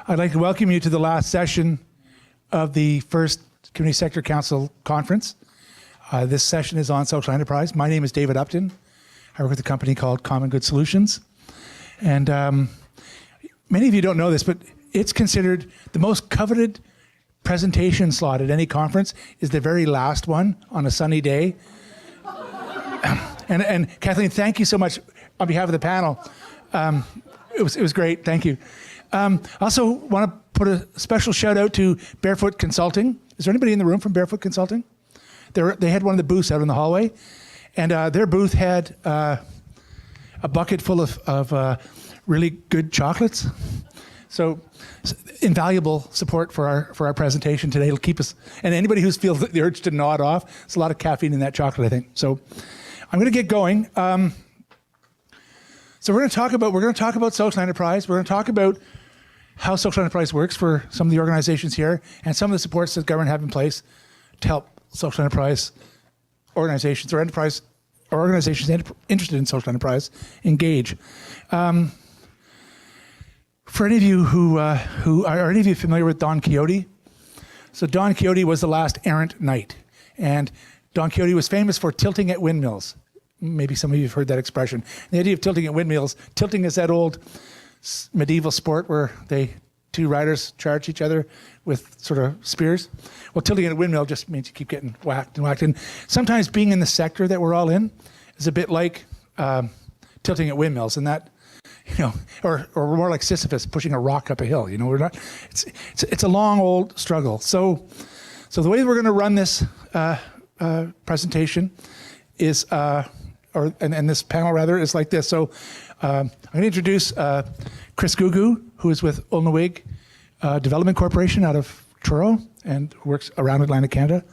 I'd like to welcome you to the last session of the first Community Sector Council Conference. This session is on social enterprise. My name is David Upton. I work with a company called Common Good Solutions. And many of you don't know this, but it's considered the most coveted presentation slot at any conference is the very last one on a sunny day. And Kathleen, thank you so much on behalf of the panel. It was great. Thank you. Also want to put a special shout out to Barefoot Consulting. Is there anybody in the room from Barefoot Consulting? They had one of the booths out in the hallway, and their booth had a bucket full of really good chocolates. So invaluable support for our presentation today. It'll keep us, and anybody who feels the urge to nod off, there's a lot of caffeine in that chocolate, I think. So I'm going to get going. So we're going to talk about social enterprise. We're going to talk about how social enterprise works for some of the organizations here and some of the supports that government have in place to help social enterprise organizations or organizations interested in social enterprise engage. For any of you who are any of you familiar with Don Quixote? So Don Quixote was the last errant knight, and Don Quixote was famous for tilting at windmills. Maybe some of you have heard that expression. The idea of tilting at windmills, tilting is that old medieval sport where two riders charge each other with sort of spears. Well, tilting at a windmill just means you keep getting whacked and whacked. And sometimes being in the sector that we're all in is a bit like tilting at windmills, and that, or more like Sisyphus pushing a rock up a hill. We're not. It's a long old struggle. So the way we're going to run this presentation is, and this panel rather, is like this. So I'm going to introduce Chris Gugu, who is with Ulnawig Development Corporation out of Truro and works around Atlantic Canada.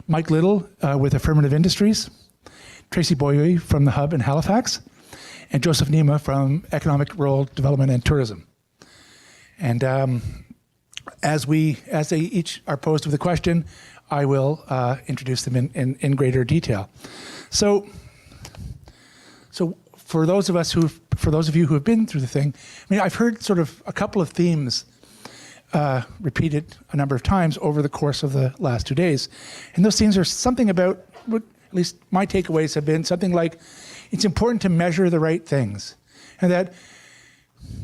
Mike Little with Affirmative Industries. Tracy Boyer from the Hub in Halifax. And Joseph Nima from Economic Rural Development and Tourism. And as they each are posed with a question, I will introduce them in greater detail. So for those of you who have been through the thing, I've heard sort of a couple of themes repeated a number of times over the course of the last 2 days. And those themes are something about, what at least my takeaways have been, something like it's important to measure the right things. And that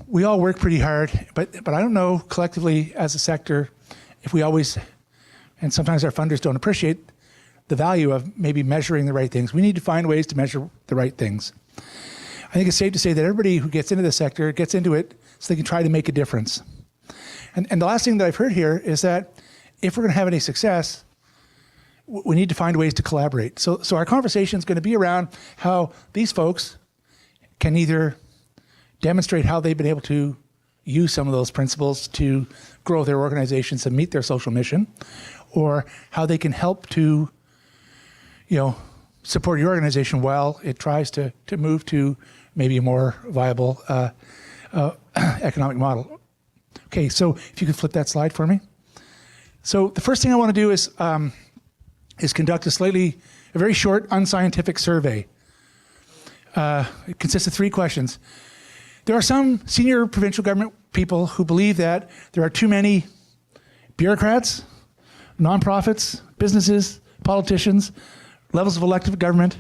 we all work pretty hard, but I don't know collectively as a sector if we always, and sometimes our funders don't appreciate the value of maybe measuring the right things. We need to find ways to measure the right things. I think it's safe to say that everybody who gets into the sector gets into it so they can try to make a difference. And the last thing that I've heard here is that if we're going to have any success, we need to find ways to collaborate. So our conversation is going to be around how these folks can either demonstrate how they've been able to use some of those principles to grow their organizations and meet their social mission, or how they can help to support your organization while it tries to move to maybe a more viable economic model. Okay, so if you could flip that slide for me. So the first thing I want to do is conduct a very short, unscientific survey. It consists of 3 questions. There are some senior provincial government people who believe that there are too many bureaucrats, nonprofits, businesses, politicians, levels of elected government,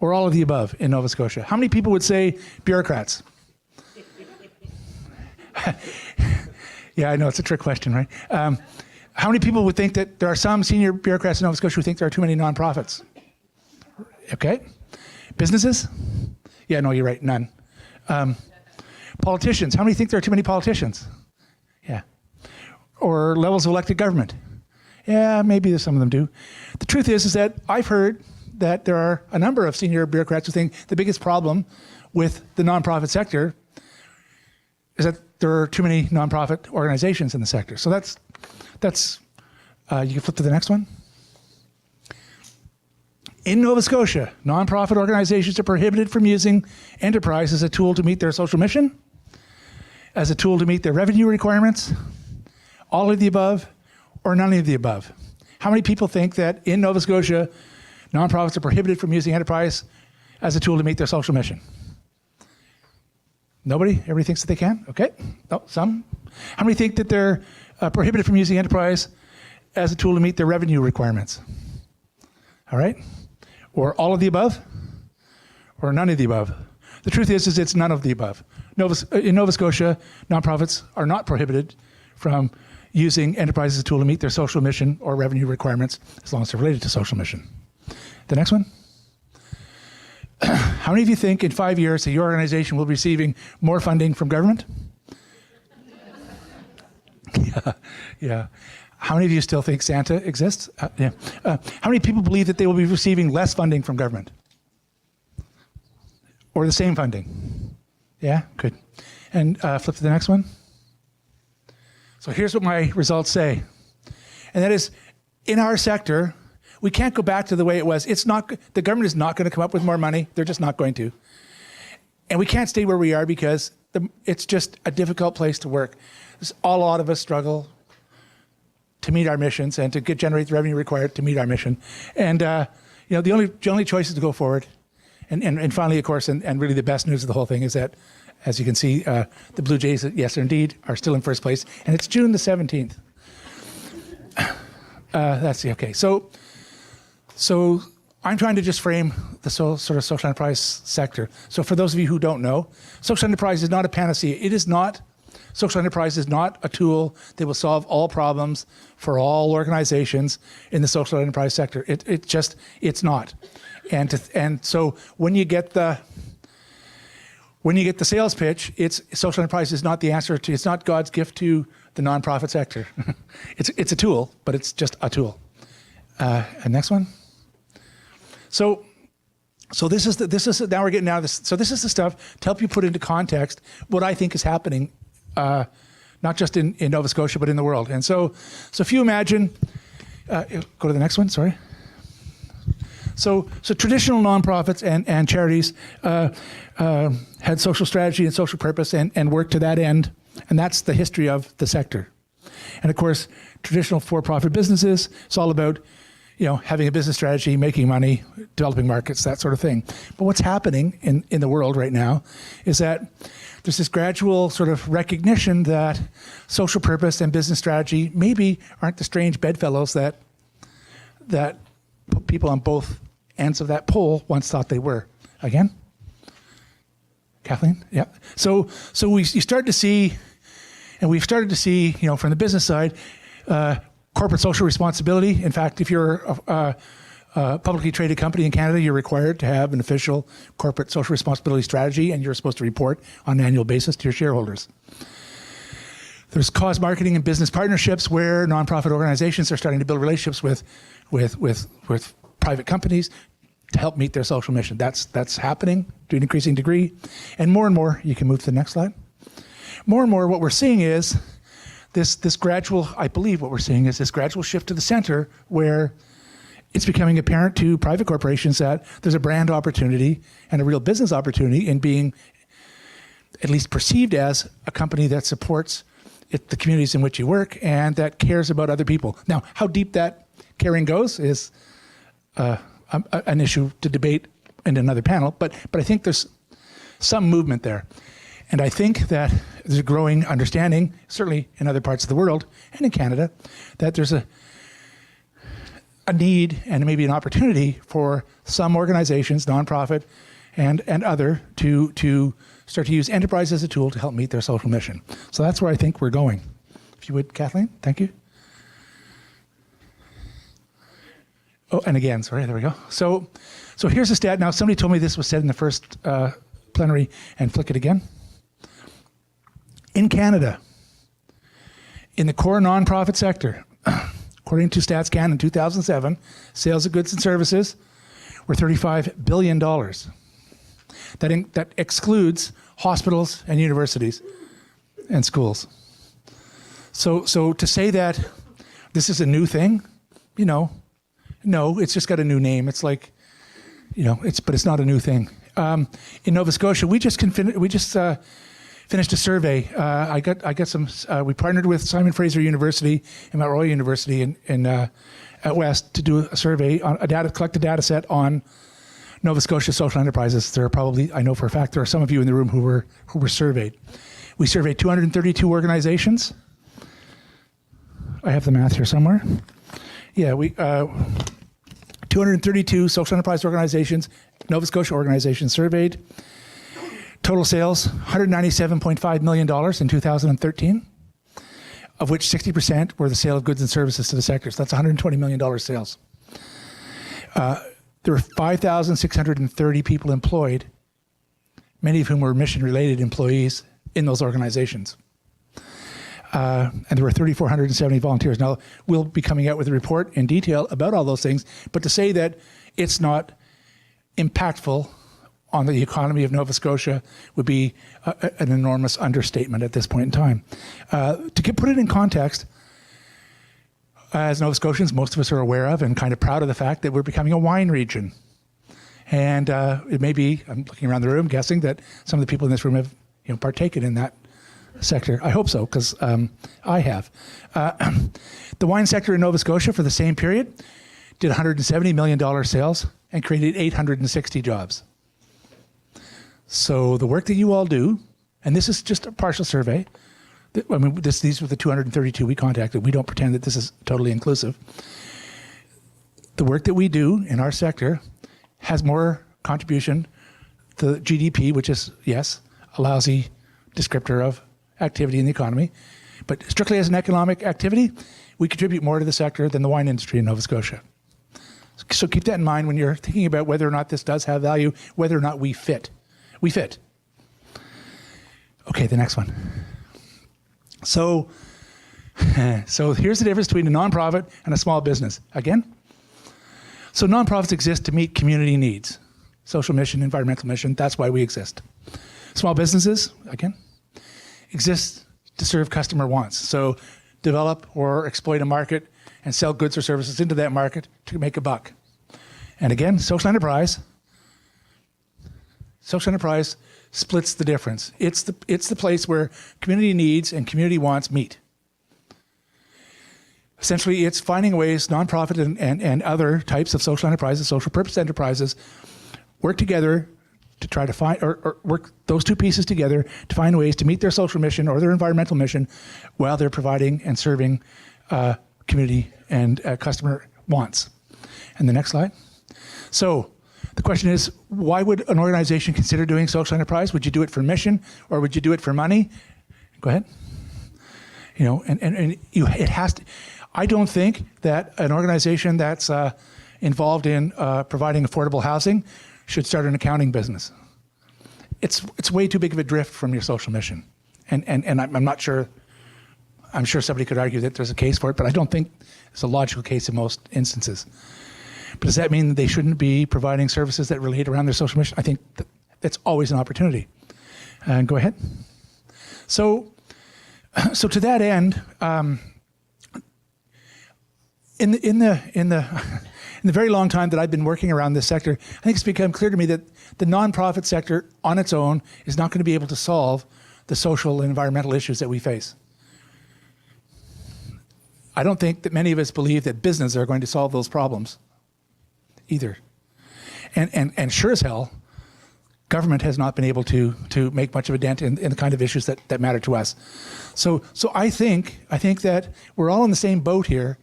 or all of the above in Nova Scotia. How many people would say bureaucrats? Yeah, I know, it's a trick question, right? How many people would think that there are some senior bureaucrats in Nova Scotia who think there are too many nonprofits? Okay. Businesses? Yeah, no, you're right, none. Politicians, how many think there are too many politicians? Yeah. Or levels of elected government? Yeah, maybe some of them do. The truth is that I've heard that there are a number of senior bureaucrats who think the biggest problem with the nonprofit sector is that there are too many nonprofit organizations in the sector. So that's you can flip to the next one. In Nova Scotia, nonprofit organizations are prohibited from using enterprise as a tool to meet their social mission, as a tool to meet their revenue requirements, all of the above, or none of the above. How many people think that in Nova Scotia, nonprofits are prohibited from using enterprise as a tool to meet their social mission? Nobody? Everybody thinks that they can? Okay. Oh, some. How many think that they're prohibited from using enterprise as a tool to meet their revenue requirements? All right? Or all of the above? Or none of the above? The truth is it's none of the above. In Nova Scotia, nonprofits are not prohibited from using enterprise as a tool to meet their social mission or revenue requirements as long as they're related to social mission. The next one. How many of you think in 5 years that your organization will be receiving more funding from government? Yeah. How many of you still think Santa exists? Yeah. How many people believe that they will be receiving less funding from government? Or the same funding? Yeah, good. And flip to the next one. So here's what my results say. And that is, in our sector, we can't go back to the way it was. The government is not going to come up with more money. They're just not going to. And we can't stay where we are because it's just a difficult place to work. A lot of us struggle to meet our missions and to generate the revenue required to meet our mission. And the only choice is to go forward. And finally, of course, and really the best news of the whole thing is that, as you can see, the Blue Jays, yes, indeed, are still in first place. And it's June the 17th. Okay. So I'm trying to just frame the sort of social enterprise sector. So for those of you who don't know, social enterprise is not a panacea. Social enterprise is not a tool that will solve all problems for all organizations in the social enterprise sector. It's not. And so when you get the sales pitch, social enterprise is not the answer to. It's not God's gift to the nonprofit sector. It's a tool, but it's just a tool. And next one. So this is now we're getting out of this. So this is the stuff to help you put into context what I think is happening, not just in Nova Scotia but in the world. And so if you imagine, go to the next one. Sorry. So traditional nonprofits and charities had social strategy and social purpose and worked to that end, and that's the history of the sector. And of course, traditional for-profit businesses, it's all about having a business strategy, making money, developing markets, that sort of thing. But what's happening in the world right now is that there's this gradual sort of recognition that social purpose and business strategy maybe aren't the strange bedfellows that people on both ends of that pole once thought they were. Again? Kathleen? Yeah. So you start to see, and we've started to see, from the business side, corporate social responsibility. In fact, if you're a publicly traded company in Canada, you're required to have an official corporate social responsibility strategy, and you're supposed to report on an annual basis to your shareholders. There's cause marketing and business partnerships where nonprofit organizations are starting to build relationships with private companies to help meet their social mission. That's happening to an increasing degree. And more, you can move to the next slide. More and more what we're seeing is this gradual, I believe what we're seeing is this gradual shift to the center where it's becoming apparent to private corporations that there's a brand opportunity and a real business opportunity in being at least perceived as a company that supports the communities in which you work and that cares about other people. Now, how deep that caring goes is an issue to debate in another panel, but I think there's some movement there. And I think that there's a growing understanding, certainly in other parts of the world and in Canada, that there's a need and maybe an opportunity for some organizations, nonprofit and other, to start to use enterprise as a tool to help meet their social mission. So that's where I think we're going. If you would, Kathleen, thank you. Oh, and again, sorry, there we go. So here's a stat. Now, somebody told me this was said in the first plenary, and flick it again. In Canada, in the core nonprofit sector, according to StatsCan in 2007, sales of goods and services were $35 billion. That excludes hospitals and universities and schools. So to say that this is a new thing, no, it's just got a new name. It's like, but it's not a new thing. In Nova Scotia, we just finished a survey. I got some. We partnered with Simon Fraser University and Mount Royal University at West to do a survey on collect a data set on Nova Scotia social enterprises. There are probably, I know for a fact, there are some of you in the room who were surveyed. We surveyed 232 organizations. I have the math here somewhere. Yeah, 232 social enterprise organizations, Nova Scotia organizations surveyed. Total sales, $197.5 million in 2013, of which 60% were the sale of goods and services to the sectors. That's $120 million sales. There were 5,630 people employed, many of whom were mission-related employees in those organizations. And there were 3,470 volunteers. Now, we'll be coming out with a report in detail about all those things, but to say that it's not impactful on the economy of Nova Scotia would be an enormous understatement at this point in time. Put it in context, as Nova Scotians, most of us are aware of and kind of proud of the fact that we're becoming a wine region. And it may be, I'm looking around the room, guessing that some of the people in this room have partaken in that sector. I hope so, because I have. The wine sector in Nova Scotia for the same period did $170 million sales and created 860 jobs. So the work that you all do, and this is just a partial survey. I mean, these were the 232 we contacted. We don't pretend that this is totally inclusive. The work that we do in our sector has more contribution to GDP, which is, yes, a lousy descriptor of activity in the economy. But strictly as an economic activity, we contribute more to the sector than the wine industry in Nova Scotia. So keep that in mind when you're thinking about whether or not this does have value, whether or not we fit. We fit. Okay, the next one. So here's the difference between a nonprofit and a small business. Again, so nonprofits exist to meet community needs. Social mission, environmental mission, that's why we exist. Small businesses, again, exist to serve customer wants. So develop or exploit a market and sell goods or services into that market to make a buck. And again, social enterprise splits the difference. It's the place where community needs and community wants meet. Essentially, it's finding ways nonprofit and other types of social enterprises, social purpose enterprises, work together to try to find, or work those two pieces together to find ways to meet their social mission or their environmental mission while they're providing and serving community and customer wants. And the next slide. So the question is, why would an organization consider doing social enterprise? Would you do it for mission or would you do it for money? Go ahead. It has to. I don't think that an organization that's involved in providing affordable housing should start an accounting business. It's way too big of a drift from your social mission. And I'm not sure, I'm sure somebody could argue that there's a case for it, but I don't think it's a logical case in most instances. But does that mean that they shouldn't be providing services that relate around their social mission? I think that's always an opportunity. Go ahead. So to that end, in the very long time that I've been working around this sector, I think it's become clear to me that the nonprofit sector on its own is not going to be able to solve the social and environmental issues that we face. I don't think that many of us believe that business are going to solve those problems either. And sure as hell, government has not been able to make much of a dent in the kind of issues that matter to us. So I think that we're all in the same boat here,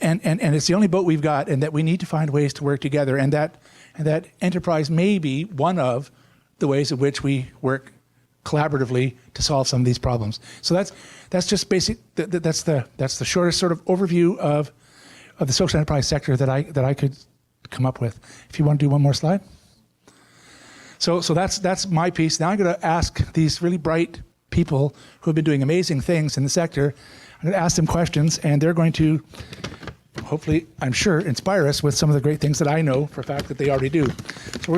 and it's the only boat we've got, and that we need to find ways to work together, and that enterprise may be one of the ways in which we work collaboratively to solve some of these problems. So that's just basic. That's the shortest sort of overview of the social enterprise sector that I could come up with. If you want to do one more slide. So that's my piece. Now I'm going to ask these really bright people who have been doing amazing things in the sector. I'm going to ask them questions, and they're going to, hopefully, I'm sure, inspire us with some of the great things that I know for a fact that they already do. So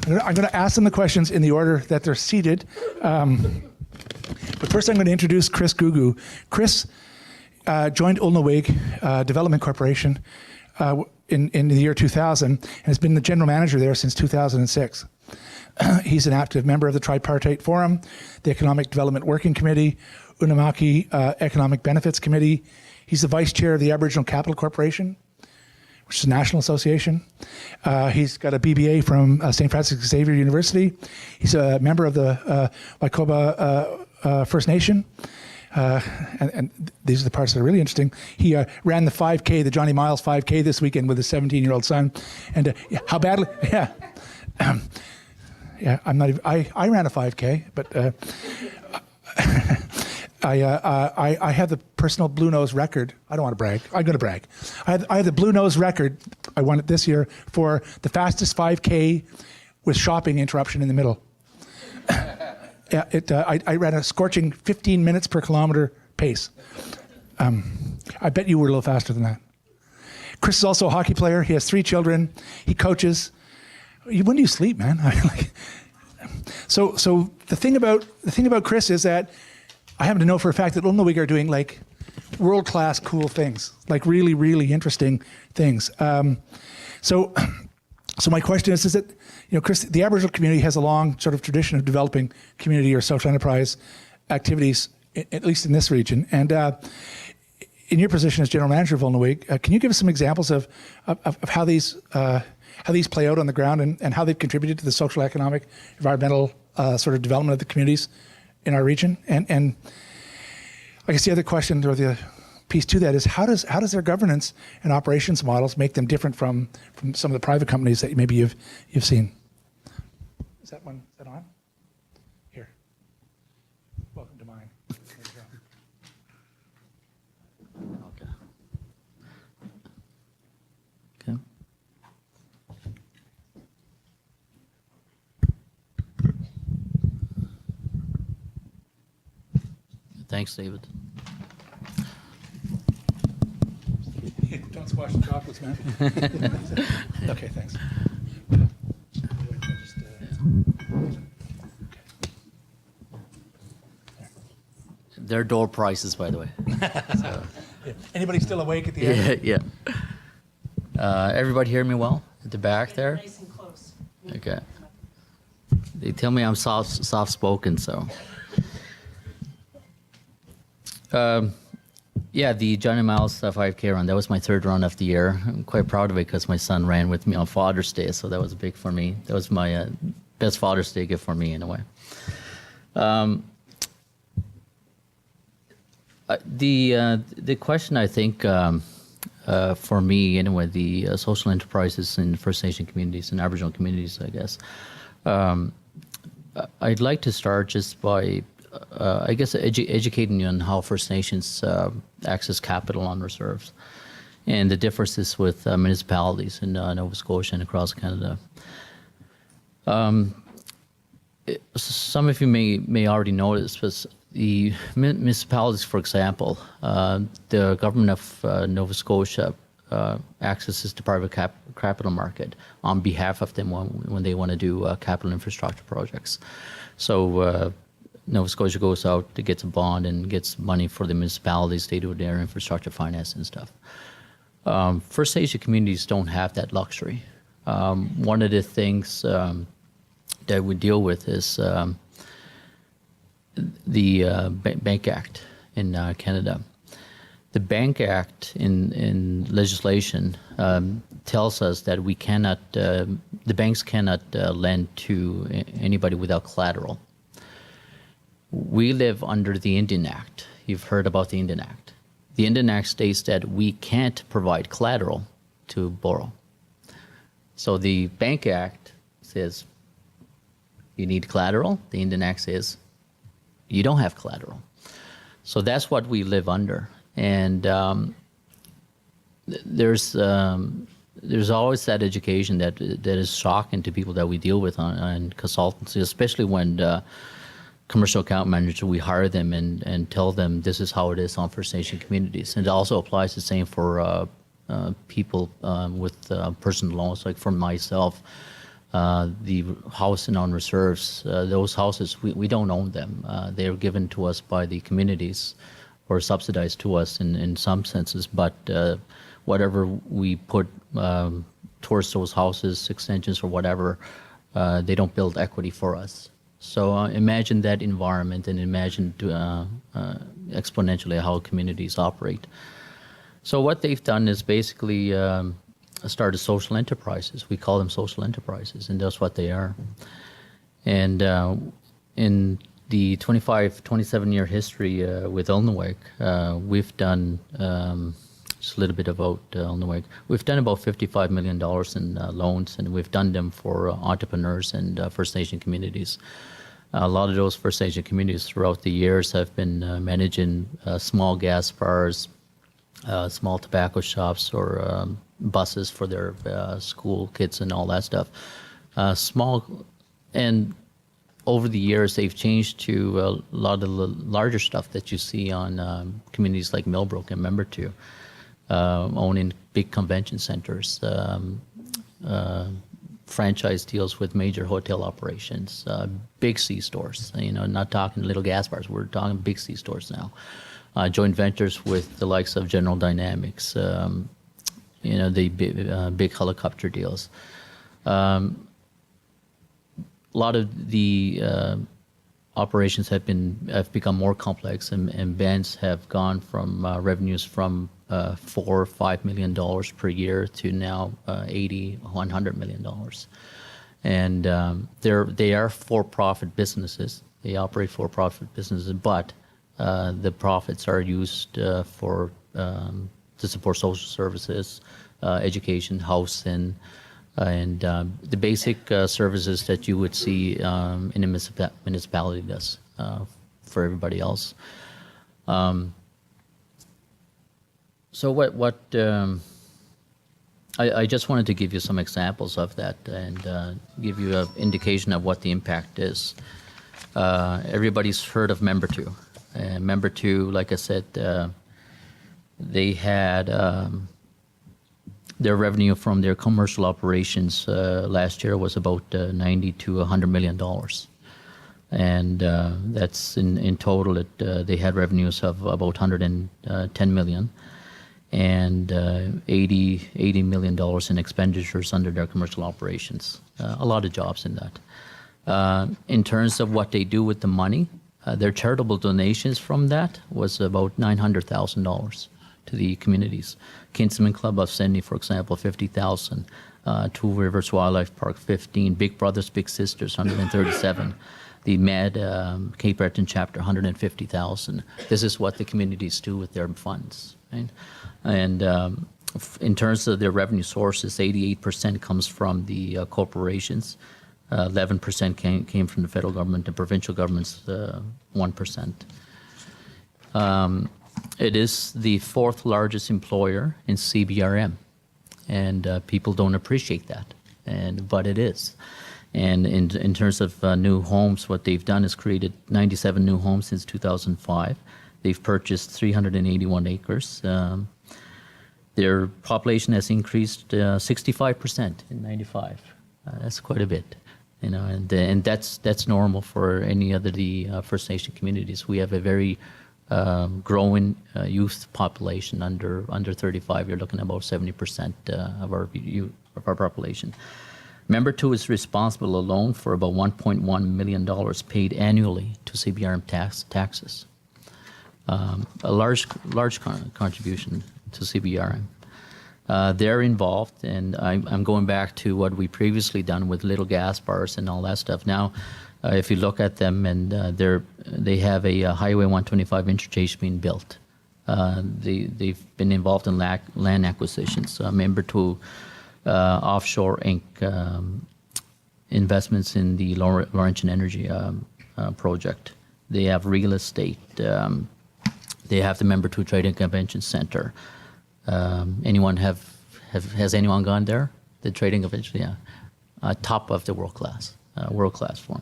I'm going to ask them the questions in the order that they're seated. But first I'm going to introduce Chris Gugu. Chris joined Ulnawig Development Corporation in the year 2000 and has been the general manager there since 2006. He's an active member of the Tripartite Forum, the Economic Development Working Committee, Unamaki Economic Benefits Committee. He's the vice chair of the Aboriginal Capital Corporation, which is a national association. He's got a BBA from St. Francis Xavier University. He's a member of the Waikoba First Nation. And these are the parts that are really interesting. He ran the 5K, the Johnny Miles 5K this weekend with his 17-year-old son. And how badly, yeah. Yeah, I'm not even, I ran a 5K, but I have the personal Blue Nose record. I don't want to brag. I'm going to brag. I have the Blue Nose record. I won it this year for the fastest 5K with shopping interruption in the middle. Yeah, I ran a scorching 15 minutes per kilometer pace. I bet you were a little faster than that. Chris is also a hockey player. He has 3 children. He coaches. When do you sleep, man? I mean, like, so the thing about Chris is that I happen to know for a fact that Ulmnawig are doing like world-class cool things, like really, really interesting things. So my question is that, Chris, the Aboriginal community has a long sort of tradition of developing community or social enterprise activities, at least in this region. And in your position as general manager of Ulmnawig, can you give us some examples of how these play out on the ground and how they've contributed to the social, economic, environmental sort of development of the communities in our region? And I guess the other question or the piece to that is how does their governance and operations models make them different from some of the private companies that maybe you've seen? Is that on? Here. Welcome to mine. There you go. Okay. Thanks, David. Don't squash the chocolates, man. Okay, thanks. They're door prices, by the way. So. Yeah. Anybody still awake at the end? Yeah. Everybody hear me well at the back there? Nice and close. Okay. They tell me I'm soft-spoken, so. Yeah, the Johnny Miles 5K run, that was my 3rd run of the year. I'm quite proud of it because my son ran with me on Father's Day, so that was big for me. That was my best Father's Day gift for me, in a way. The question, I think, for me, anyway, the social enterprises in First Nation communities and Aboriginal communities, I guess, I'd like to start just by I guess educating you on how First Nations access capital on reserves and the differences with municipalities in Nova Scotia and across Canada. Some of you may already know this, but the municipalities, for example, the government of Nova Scotia accesses the private capital market on behalf of them when they want to do capital infrastructure projects. So Nova Scotia goes out, to gets a bond and gets money for the municipalities. They do their infrastructure finance and stuff. First Nation communities don't have that luxury. One of the things that we deal with is the Bank Act in Canada. The Bank Act in legislation tells us that we cannot, the banks cannot lend to anybody without collateral. We live under the Indian Act. You've heard about the Indian Act. The Indian Act states that we can't provide collateral to borrow. So the Bank Act says you need collateral. The Indian Act says you don't have collateral. So that's what we live under. And there's always that education that is shocking to people that we deal with on consultancy, especially when commercial account managers, we hire them and tell them this is how it is on First Nation communities. And it also applies the same for people with personal loans, like for myself. The housing on reserves, those houses, we don't own them. They're given to us by the communities or subsidized to us in some senses, but whatever we put towards those houses, extensions or whatever, they don't build equity for us. So imagine that environment and imagine exponentially how communities operate. So what they've done is basically started social enterprises. We call them social enterprises, and that's what they are. And in the 27-year history with Ulnaweg, we've done, just a little bit about Ulnaweg, we've done about $55 million in loans, and we've done them for entrepreneurs and First Nation communities. A lot of those First Nation communities throughout the years have been managing small gas bars, small tobacco shops, or buses for their school kids and all that stuff. And over the years, they've changed to a lot of the larger stuff that you see on communities like Millbrook and Membertou, owning big convention centers, franchise deals with major hotel operations, big C-stores, not talking little gas bars, we're talking big C-stores now. Joint ventures with the likes of General Dynamics, the big helicopter deals. A lot of the operations have become more complex, and bands have gone from revenues from $4 or $5 million per year to now $80, $100 million. And they are for-profit businesses. They operate for-profit businesses, but the profits are used to support social services, education, housing, and the basic services that you would see in a municipality does for everybody else. So I just wanted to give you some examples of that and give you an indication of what the impact is. Everybody's heard of Membertou. Membertou, like I said, they had their revenue from their commercial operations last year was about $90 to $100 million. And that's in total, they had revenues of about $110 million and $80 million in expenditures under their commercial operations. A lot of jobs in that. In terms of what they do with the money, their charitable donations from that was about $900,000 to the communities. Kinsman Club of Sydney, for example, $50,000. Two Rivers Wildlife Park, $15,000. Big Brothers Big Sisters, $137,000. The MED Cape Breton chapter, $150,000. This is what the communities do with their funds, right? And in terms of their revenue sources, 88% comes from the corporations. 11% came from the federal government, the provincial government's 1%. It is the fourth largest employer in CBRM, and people don't appreciate that, but it is. And in terms of new homes, what they've done is created 97 new homes since 2005. They've purchased 381 acres. Their population has increased 65% in 95. That's quite a bit. And that's normal for any other the First Nation communities. We have a very growing youth population under 35. You're looking at about 70% of our population. Membertou is responsible alone for about $1.1 million paid annually to CBRM taxes. A large contribution to CBRM. They're involved, and I'm going back to what we previously done with little gas bars and all that stuff. Now, if you look at them, and they have a Highway 125 interchange being built. They've been involved in land acquisitions. Membertou Offshore Inc. Investments in the Laurentian Energy project. They have real estate. They have the Membertou Trading Convention Center. Has anyone gone there? The trading convention, yeah, top of the world class form.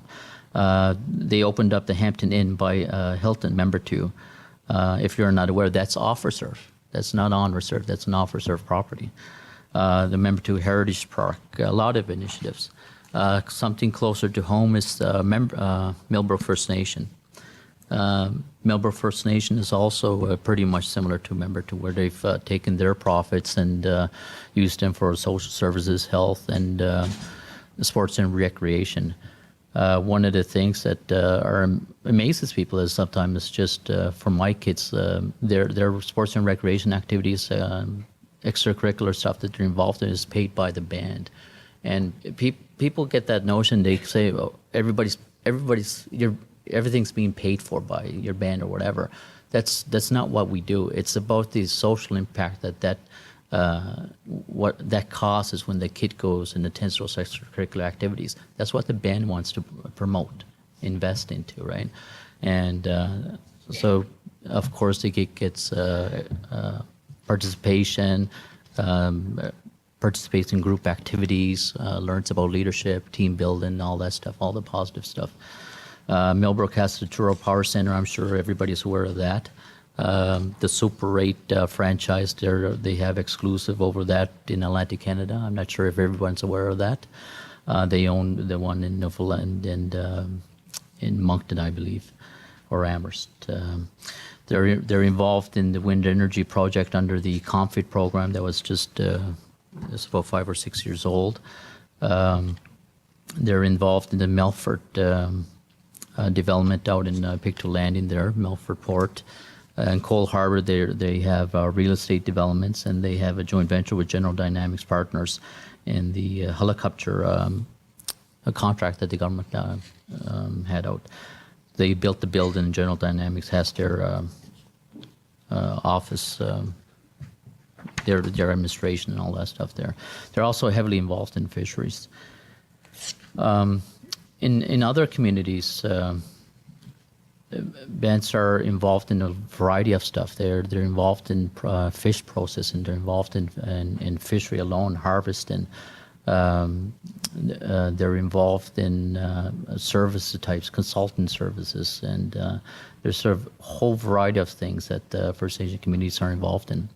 They opened up the Hampton Inn by Hilton, Membertou. If you're not aware, that's off-reserve. That's not on-reserve. That's an off-reserve property. The Membertou Heritage Park, a lot of initiatives. Something closer to home is Millbrook First Nation. Millbrook First Nation is also pretty much similar to Membertou, where they've taken their profits and used them for social services, health, and sports and recreation. One of the things that amazes people is sometimes just for my kids, their sports and recreation activities extracurricular stuff that they're involved in is paid by the band. And people get that notion. They say, oh, everything's being paid for by your band or whatever. That's not what we do. It's about the social impact what that causes when the kid goes and attends those extracurricular activities. That's what the band wants to promote, invest into, right? And so, of course, the kid gets participation, participates in group activities, learns about leadership, team building, all that stuff, all the positive stuff. Millbrook has the Truro Power Center. I'm sure everybody's aware of that. The Super 8 franchise, they have exclusive over that in Atlantic Canada. I'm not sure if everyone's aware of that. They own the one in Newfoundland and in Moncton, I believe, or Amherst. They're involved in the wind energy project under the Comfit program that was just it's about 5 or 6 years old. They're involved in the Melfort development out in Pictou Landing there, Melfort Port. In Cole Harbour, they have real estate developments, and they have a joint venture with General Dynamics Partners in the helicopter a contract that the government had out. They built the building, and General Dynamics has their office, their administration and all that stuff there. They're also heavily involved in fisheries. In other communities, bands are involved in a variety of stuff. They're involved in fish processing. They're involved in fishery alone, harvesting. They're involved in service types, consultant services, and there's sort of a whole variety of things that First Nation communities are involved in.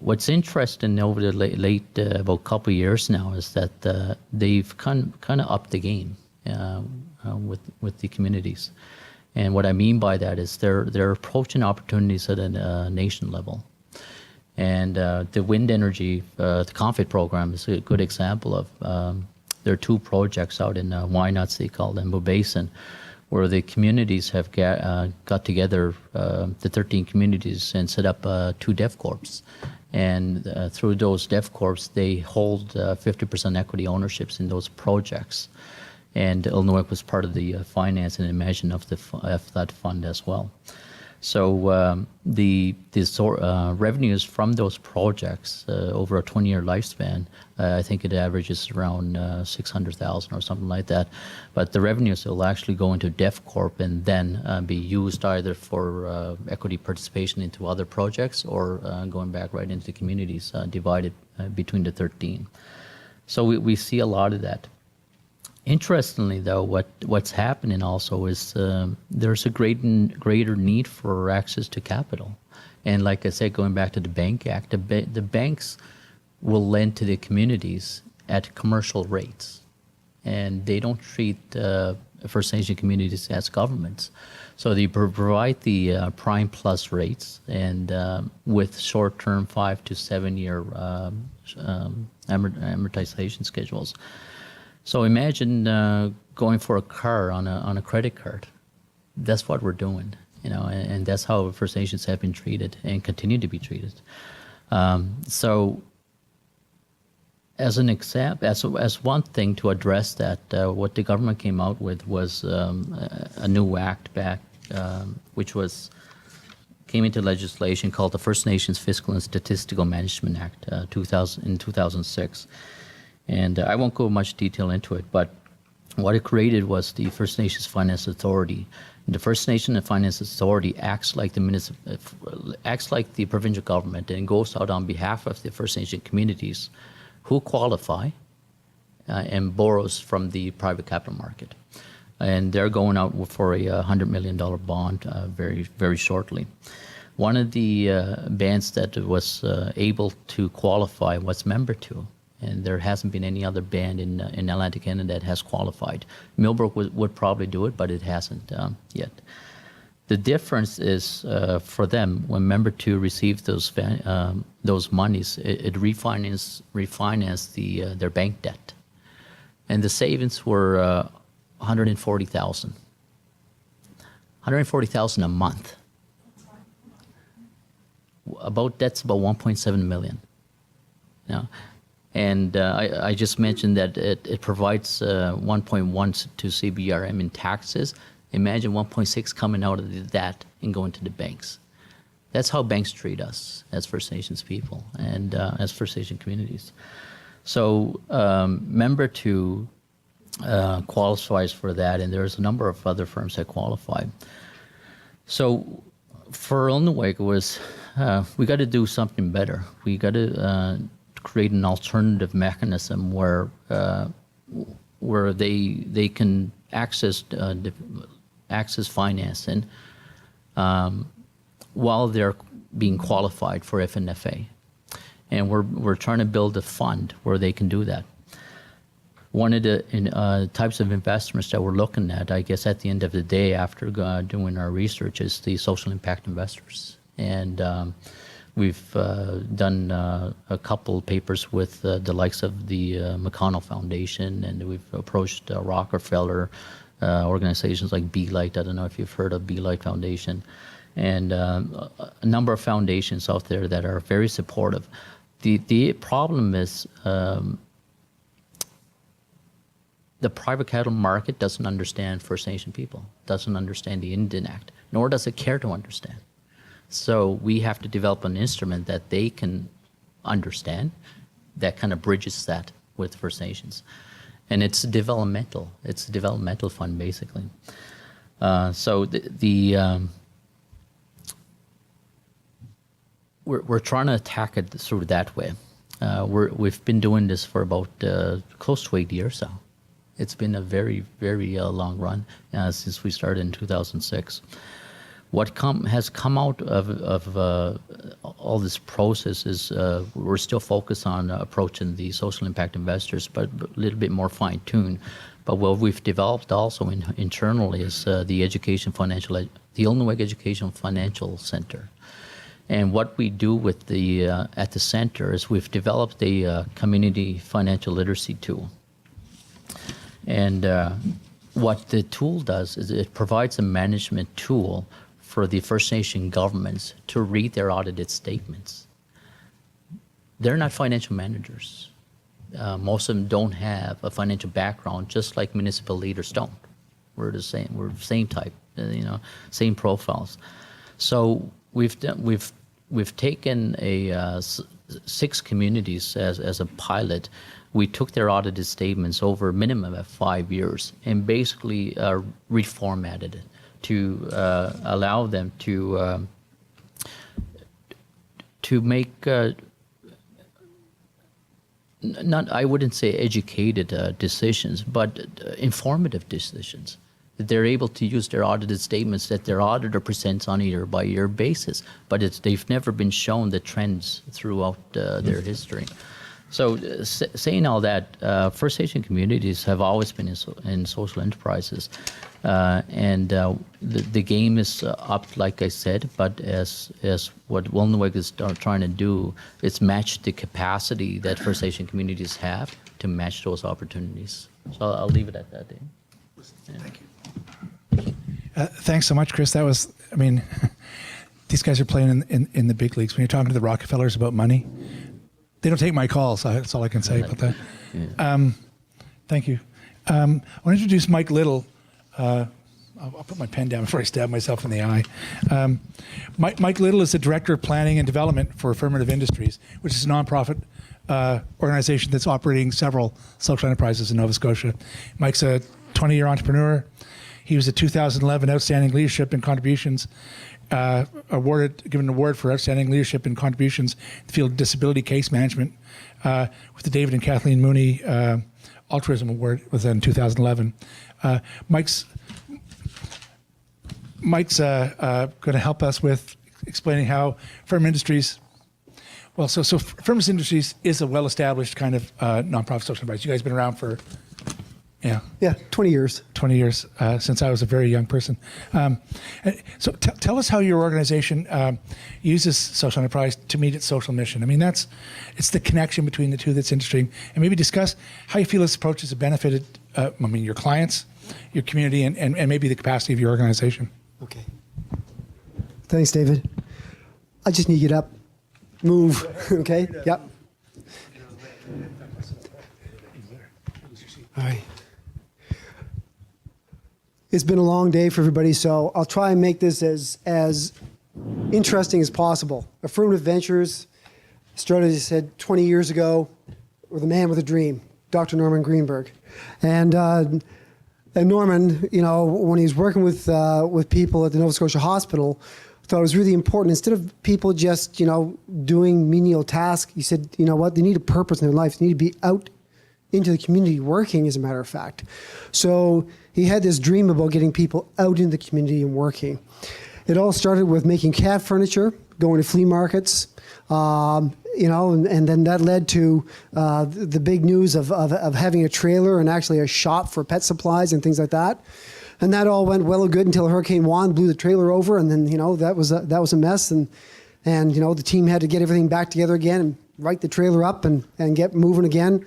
What's interesting over the late about a couple of years now is that they've kind of upped the game with the communities. And what I mean by that is they're approaching opportunities at a nation level. And the wind energy, the Comfit program is a good example of, there are 2 projects out in Wynotts, they call them, Basin, where the communities have got together, the 13 communities, and set up 2 DevCorps. And through those DevCorps, they hold 50% equity ownerships in those projects. And Illinois was part of the finance and imagine of that fund as well. So the revenues from those projects over a 20-year lifespan, I think it averages around 600,000 or something like that. But the revenues will actually go into DevCorp and then be used either for equity participation into other projects or going back right into the communities, divided between the 13. So we see a lot of that. Interestingly, though, what's happening also is there's a greater need for access to capital. And like I said, going back to the Bank Act, the banks will lend to the communities at commercial rates. And they don't treat First Nation communities as governments. So they provide the prime plus rates and with short-term 5 to 7 year amortization schedules. So imagine going for a car on a credit card. That's what we're doing, and that's how First Nations have been treated and continue to be treated. So, as an example, as one thing to address that, what the government came out with was a new act back, which came into legislation called the First Nations Fiscal and Statistical Management Act, in 2006. And I won't go much detail into it, but what it created was the First Nations Finance Authority. And the First Nation Finance Authority acts like the provincial government and goes out on behalf of the First Nation communities who qualify and borrows from the private capital market. And they're going out for a $100 million bond very, very shortly. One of the bands that was able to qualify was Member 2. And there hasn't been any other band in Atlantic Canada that has qualified. Millbrook would probably do it, but it hasn't yet. The difference is for them, when Member 2 received those monies, it refinanced their bank debt. And the savings were $140,000. $140,000 a month. that's about 1.7 million. Now, and I just mentioned that it provides 1.1 to CBRM in taxes. Imagine 1.6 coming out of that and going to the banks. That's how banks treat us as First Nations people and as First Nation communities. So Member 2 qualifies for that, and there's a number of other firms that qualified. So for Ilnaweg was, we got to do something better. We got to create an alternative mechanism where they can access financing while they're being qualified for FNFA. And we're trying to build a fund where they can do that. One of the types of investments that we're looking at, I guess at the end of the day after doing our research, is the social impact investors. And we've done a couple papers with the likes of the McConnell Foundation, and we've approached Rockefeller, organizations like Be Light. I don't know if you've heard of Be Light Foundation, and a number of foundations out there that are very supportive. The problem is the private capital market doesn't understand First Nation people, doesn't understand the Indian Act, nor does it care to understand. So we have to develop an instrument that they can understand that kind of bridges that with First Nations. And it's developmental. It's a developmental fund, basically. We're trying to attack it sort of that way. We've been doing this for about close to 8 years now. It's been a very, very long run since we started in 2006. What has come out of all this process is we're still focused on approaching the social impact investors, but a little bit more fine-tuned. But what we've developed also internally is the Ilnaweg Education Financial Center. And what we do with at the center is we've developed a community financial literacy tool. And what the tool does is it provides a management tool for the First Nation governments to read their audited statements. They're not financial managers. Most of them don't have a financial background, just like municipal leaders don't. We're the same. We're the same type, same profiles. So we've taken 6 communities as a pilot. We took their audited statements over a minimum of 5 years and basically reformatted it to allow them to make I wouldn't say educated decisions, but informative decisions. That they're able to use their audited statements that their auditor presents on a year-by-year basis, but they've never been shown the trends throughout their history. So saying all that, First Nation communities have always been in social enterprises, and the game is up, like I said. But as what Ilnaweg is trying to do, is match the capacity that First Nation communities have to match those opportunities. So I'll leave it at that. Dave. Yeah. Thank you. Thanks so much, Chris. That was, these guys are playing in the big leagues. When you're talking to the Rockefellers about money, they don't take my calls. That's all I can say about that. Yeah. Thank you. I want to introduce Mike Little. I'll put my pen down before I stab myself in the eye. Mike Little is the Director of Planning and Development for Affirmative Industries, which is a nonprofit organization that's operating several social enterprises in Nova Scotia. Mike's a 20-year entrepreneur. He was a 2011 Outstanding Leadership and Contributions given an award for Outstanding Leadership and Contributions in the field of disability case management with the David and Kathleen Mooney Altruism Award was in 2011. Mike's going to help us with explaining how Firm Industries. Well, so Firm Industries is a well-established kind of nonprofit social enterprise. You guys have been around for. Yeah, 20 years. 20 years, since I was a very young person. So tell us how your organization uses social enterprise to meet its social mission. It's the connection between the two that's interesting. And maybe discuss how you feel this approach has benefited your clients, your community, and maybe the capacity of your organization. Okay. Thanks, David. I just need to get up move. Okay. Yep. All right. It's been a long day for everybody, so I'll try and make this as interesting as possible. Affirmative Ventures started, as I said, 20 years ago with a man with a dream, Dr. Norman Greenberg. And Norman, you know, when he was working with people at the Nova Scotia Hospital, thought it was really important, instead of people just, you know, doing menial tasks, he said, you know what, they need a purpose in their life. They need to be out into the community working, as a matter of fact. So he had this dream about getting people out in the community and working. It all started with making cat furniture, going to flea markets, you know, and then that led to the big news of having a trailer and actually a shop for pet supplies and things like that. And that all went well and good until Hurricane Juan blew the trailer over, and then, you know, that was a mess, and you know, the team had to get everything back together again and right the trailer up and get moving again.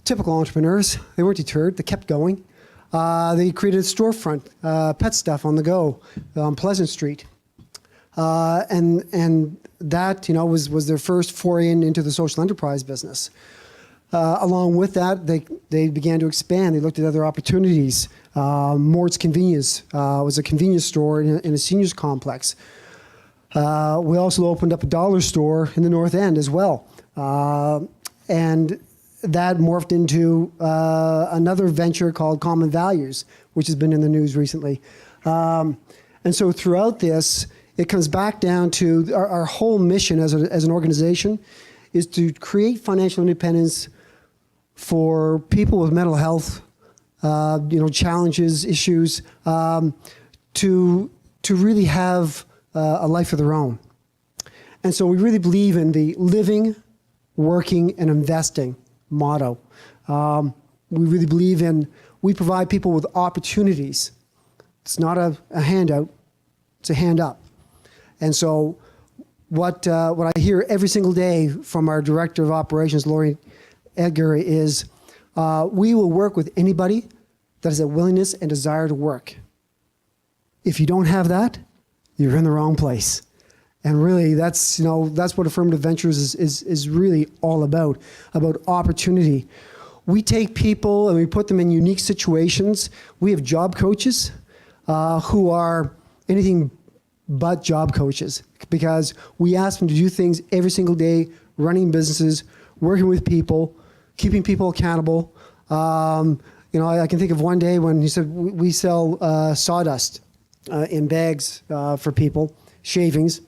Typical entrepreneurs, they weren't deterred, they kept going. They created a storefront, pet stuff on the go on Pleasant Street. And that, you know, was their first foray into the social enterprise business. Along with that, they began to expand. They looked at other opportunities. Mort's Convenience was a convenience store in a seniors complex. We also opened up a dollar store in the North End as well. And that morphed into another venture called Common Values, which has been in the news recently. And so throughout this, it comes back down to our whole mission as an organization is to create financial independence for people with mental health, you know, challenges, issues, to really have a life of their own. And so we really believe in the living, working, and investing motto. We really believe in, we provide people with opportunities. It's not a handout, it's a hand up. And so what I hear every single day from our Director of Operations, Lori Edgar, is we will work with anybody that has a willingness and desire to work. If you don't have that, you're in the wrong place. And really, that's, you know, that's what Affirmative Ventures is really all about opportunity. We take people and we put them in unique situations. We have job coaches who are anything but job coaches, because we ask them to do things every single day, running businesses, working with people, keeping people accountable. You know, I can think of one day when he said, we sell sawdust in bags for people, shavings.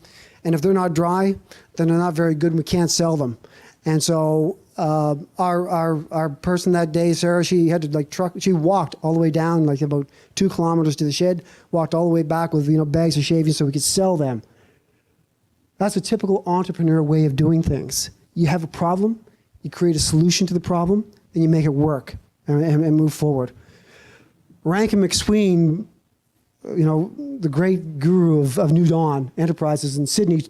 And if they're not dry, then they're not very good and we can't sell them. And so our person that day, Sarah, she had to she walked all the way down like about 2 kilometers to the shed, walked all the way back with, you know, bags of shavings so we could sell them. That's a typical entrepreneur way of doing things. You have a problem, you create a solution to the problem, and you make it work and move forward. Rankin McSween, you know, the great guru of New Dawn Enterprises in Sydney,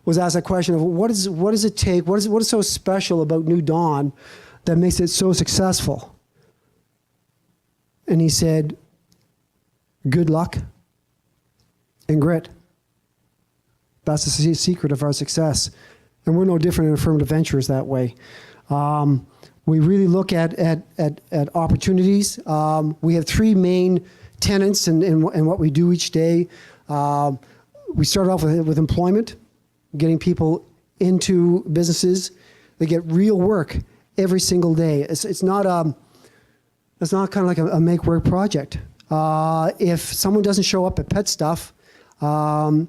was asked that question of what does it take? What is so special about New Dawn that makes it so successful? And he said, good luck and grit. That's the secret of our success. And we're no different in Affirmative Ventures that way. We really look at opportunities. We have 3 main tenets in what we do each day. We start off with employment, getting people into businesses. They get real work every single day. It's not kind of like a make work project. If someone doesn't show up at Pet Stuff, and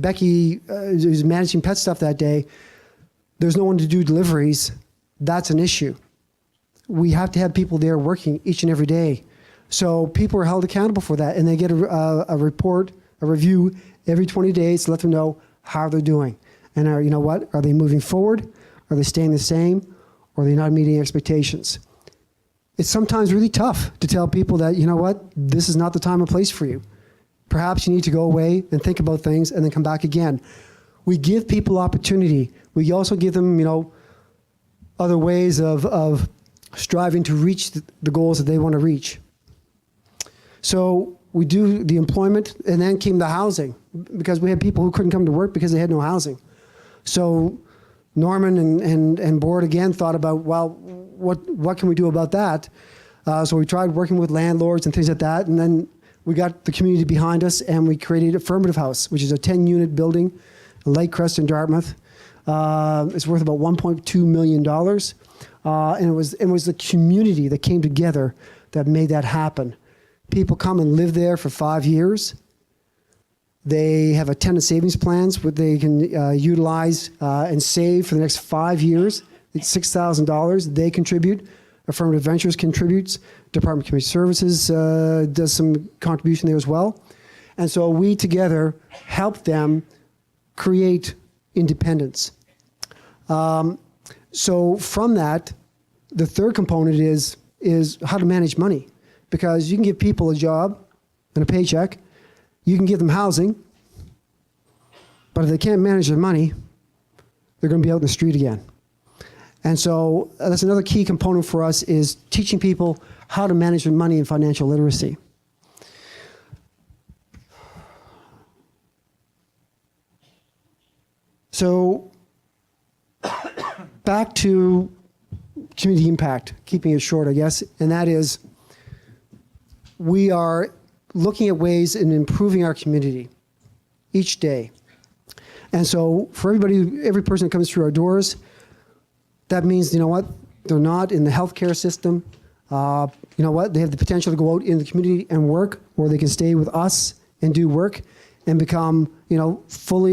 Becky is managing Pet Stuff that day, there's no one to do deliveries, that's an issue. We have to have people there working each and every day. So people are held accountable for that, and they get a report, a review every 20 days to let them know how they're doing. And you know what? Are they moving forward? Are they staying the same? Or are they not meeting expectations? It's sometimes really tough to tell people that, you know what, this is not the time and place for you. Perhaps you need to go away and think about things and then come back again. We give people opportunity. We also give them, you know, other ways of striving to reach the goals that they want to reach. So we do the employment, and then came the housing, because we had people who couldn't come to work because they had no housing. So Norman and board again thought about, well, what can we do about that? So we tried working with landlords and things like that, and then we got the community behind us, and we created Affirmative House, which is a 10-unit building in Lakecrest in Dartmouth. It's worth about $1.2 million. And it was the community that came together that made that happen. People come and live there for 5 years. They have a tenant savings plans where they can utilize and save for the next 5 years. It's $6,000. They contribute. Affirmative Ventures contributes. Department of Community Services does some contribution there as well. And so we together help them create independence. So from that, the third component is how to manage money, because you can give people a job and a paycheck, you can give them housing, but if they can't manage their money, they're going to be out in the street again. And so that's another key component for us, is teaching people how to manage their money and financial literacy. So back to community impact, keeping it short, I guess, and that is we are looking at ways in improving our community each day. And so for every person that comes through our doors, that means, you know what, they're not in the healthcare system. You know what, they have the potential to go out in the community and work, or they can stay with us and do work and become, you know, full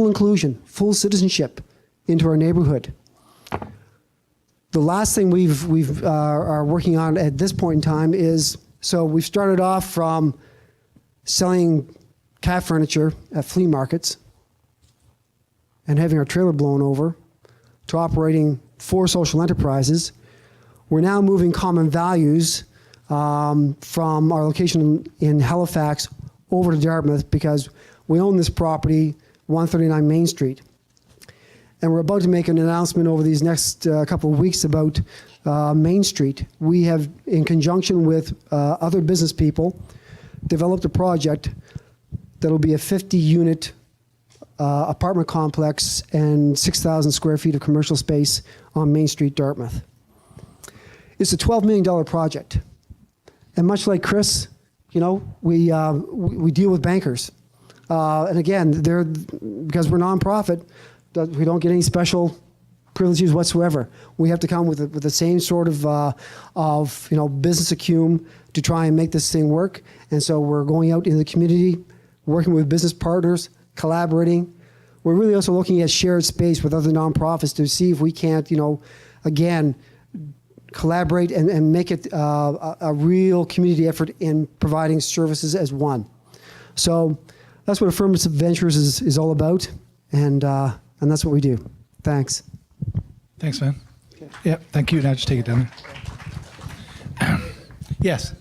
inclusion, full citizenship into our neighborhood. The last thing we've are working on at this point in time is, so we've started off from selling cat furniture at flea markets and having our trailer blown over to operating 4 social enterprises. We're now moving common values from our location in Halifax over to Dartmouth, because we own this property, 139 Main Street. And we're about to make an announcement over these next couple of weeks about Main Street. We have, in conjunction with other business people, developed a project that'll be a 50-unit apartment complex and 6,000 square feet of commercial space on Main Street, Dartmouth. It's a $12 million project. And much like Chris, you know, we deal with bankers. And again, because we're nonprofit, we don't get any special privileges whatsoever. We have to come with the same sort of you know, business acumen to try and make this thing work. And so we're going out into the community, working with business partners, collaborating. We're really also looking at shared space with other nonprofits to see if we can't, you know, again, collaborate and make it a real community effort in providing services as one. So that's what Affirmative Ventures is all about, and that's what we do. Thanks. Thanks, man. Okay. Yeah, thank you. Now just take it down there. Yes.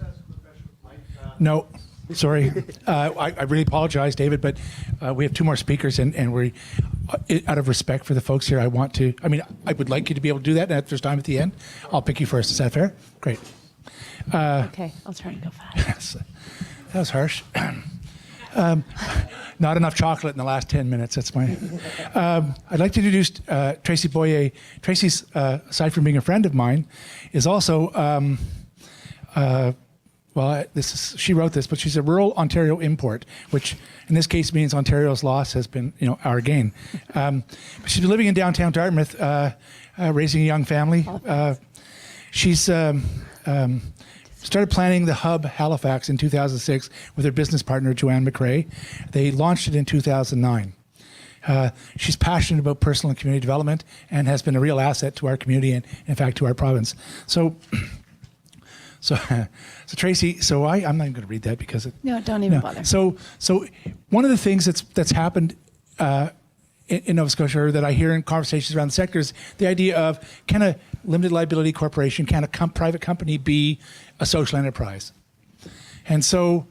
No, sorry. I really apologize, David, but we have 2 more speakers, and we're, out of respect for the folks here, I would like you to be able to do that, and if there's time at the end, I'll pick you first. Is that fair? Great. Okay, I'll try and go fast. That was harsh. Not enough chocolate in the last 10 minutes. That's my. I'd like to introduce Tracy Boyer. Tracy's, aside from being a friend of mine, is also. She wrote this, but she's a rural Ontario import, which in this case means Ontario's loss has been, you know, our gain. But she's been living in downtown Dartmouth, raising a young family. She's started planning the Hub Halifax in 2006 with her business partner, Joanne McRae. They launched it in 2009. She's passionate about personal and community development and has been a real asset to our community and, in fact, to our province. So Tracy, I'm not even going to read that because No, don't even bother. So one of the things that's happened in Nova Scotia, or that I hear in conversations around the sector, is the idea of, can a limited liability corporation, can a private company be a social enterprise? And so,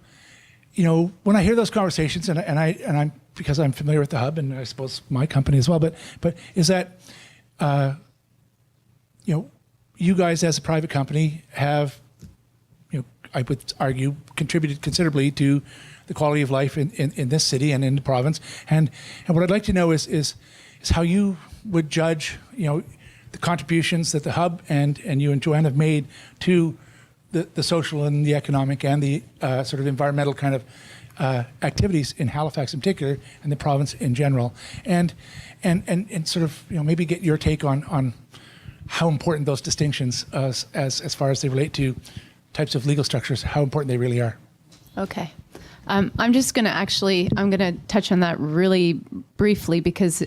you know, when I hear those conversations, and I'm because I'm familiar with the Hub, and I suppose my company as well, but is that, you know, you guys as a private company have, you know, I would argue, contributed considerably to the quality of life in this city and in the province. And what I'd like to know is how you would judge, the contributions that the Hub and you and Joanne have made to the social and the economic and the sort of environmental kind of activities in Halifax in particular and the province in general, and sort of maybe get your take on how important those distinctions as far as they relate to types of legal structures, how important they really are. Okay. I'm just going to I'm going to touch on that really briefly because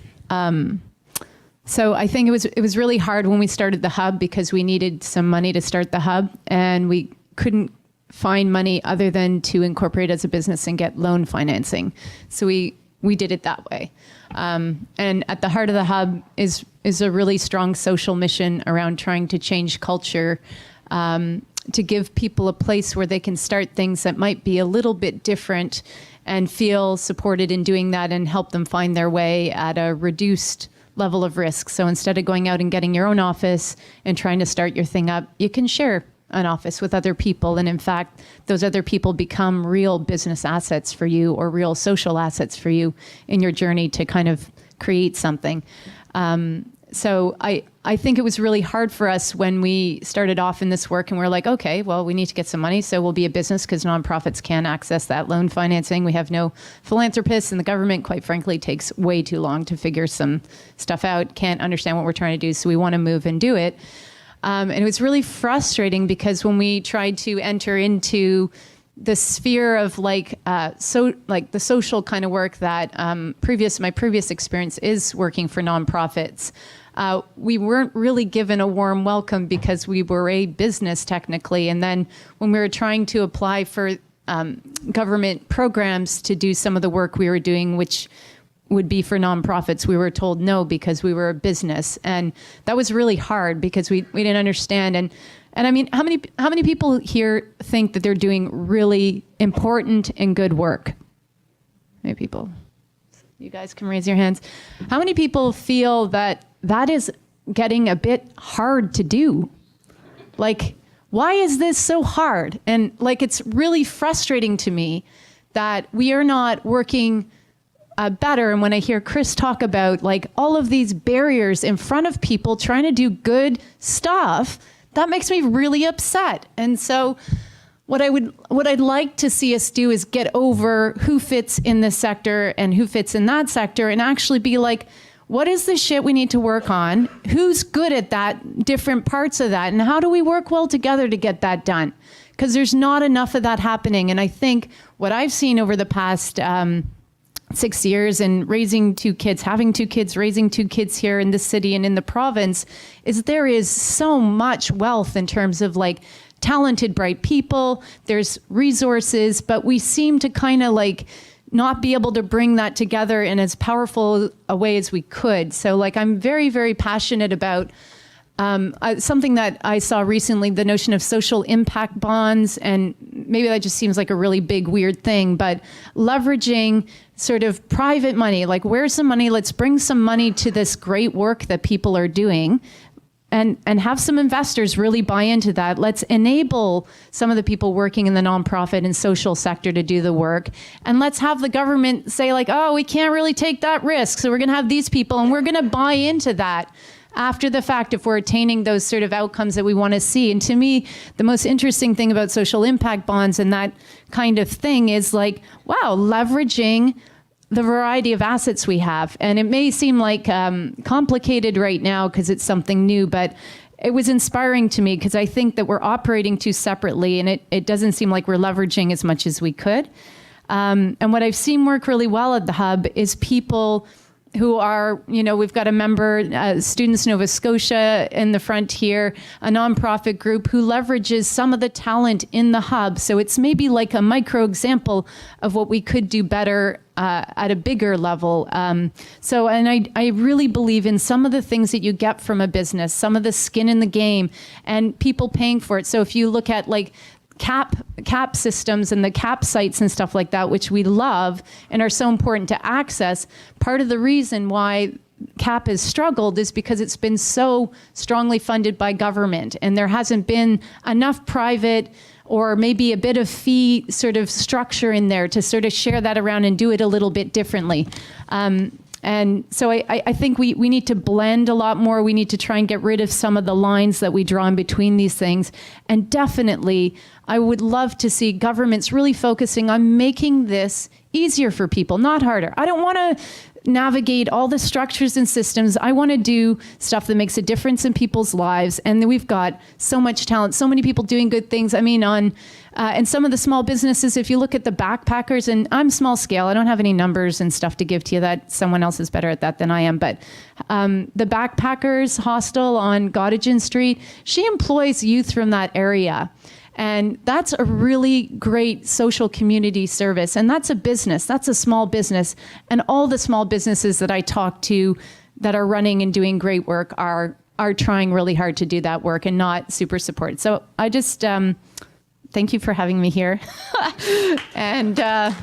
so I think it was really hard when we started the Hub because we needed some money to start the Hub and we couldn't find money other than to incorporate as a business and get loan financing. So we did it that way. And at the heart of the Hub is a really strong social mission around trying to change culture, to give people a place where they can start things that might be a little bit different and feel supported in doing that and help them find their way at a reduced level of risk. So instead of going out and getting your own office and trying to start your thing up, you can share an office with other people. And in fact, those other people become real business assets for you or real social assets for you in your journey to kind of create something. So I think it was really hard for us when we started off in this work and we're like, okay, well, we need to get some money. So we'll be a business because nonprofits can't access that loan financing. We have no philanthropists and the government, quite frankly, takes way too long to figure some stuff out, can't understand what we're trying to do. So we want to move and do it. And it was really frustrating because when we tried to enter into the sphere of the social kind of work that my previous experience is working for nonprofits, we weren't really given a warm welcome because we were a business technically. And then when we were trying to apply for government programs to do some of the work we were doing, which would be for nonprofits, we were told no because we were a business. And that was really hard because we didn't understand. And I mean, how many people here think that they're doing really important and good work? How many people? You guys can raise your hands. How many people feel that is getting a bit hard to do? Like, why is this so hard? And it's really frustrating to me that we are not working better. And when I hear Chris talk about all of these barriers in front of people trying to do good stuff, that makes me really upset. And so what I'd like to see us do is get over who fits in this sector and who fits in that sector and actually be like, what is the shit we need to work on? Who's good at that, different parts of that? And how do we work well together to get that done? Because there's not enough of that happening. And I think what I've seen over the past 6 years and raising 2 kids, having 2 kids, raising 2 kids here in the city and in the province is there is so much wealth in terms of talented, bright people. There's resources, but we seem to kind of not be able to bring that together in as powerful a way as we could. So I'm very, very passionate about something that I saw recently, the notion of social impact bonds, and maybe that just seems like a really big, weird thing, but leveraging sort of private money, where's the money? Let's bring some money to this great work that people are doing and have some investors really buy into that. Let's enable some of the people working in the nonprofit and social sector to do the work. And let's have the government say oh, we can't really take that risk. So we're going to have these people and we're going to buy into that after the fact if we're attaining those sort of outcomes that we want to see. And to me, the most interesting thing about social impact bonds and that kind of thing is wow, leveraging the variety of assets we have. And it may seem complicated right now because it's something new, but it was inspiring to me because I think that we're operating too separately and it doesn't seem like we're leveraging as much as we could. And what I've seen work really well at the Hub is people who are, we've got a member, Students Nova Scotia in the front here, a nonprofit group who leverages some of the talent in the Hub. So it's maybe a micro example of what we could do better at a bigger level. And I really believe in some of the things that you get from a business, some of the skin in the game and people paying for it. So if you look at cap systems and the cap sites and stuff like that, which we love and are so important to access, part of the reason why CAP has struggled is because it's been so strongly funded by government and there hasn't been enough private or maybe a bit of fee sort of structure in there to sort of share that around and do it a little bit differently. And so I think we need to blend a lot more. We need to try and get rid of some of the lines that we draw in between these things. And definitely, I would love to see governments really focusing on making this easier for people, not harder. I don't want to navigate all the structures and systems. I want to do stuff that makes a difference in people's lives. And we've got so much talent, so many people doing good things. I mean, and some of the small businesses, if you look at the backpackers, and I'm small scale, I don't have any numbers and stuff to give to you, that someone else is better at that than I am. But the backpackers hostel on Gottingen Street, she employs youth from that area. And that's a really great social community service. And that's a business. That's a small business. And all the small businesses that I talk to that are running and doing great work are trying really hard to do that work and not super support. So I just thank you for having me here. And yeah.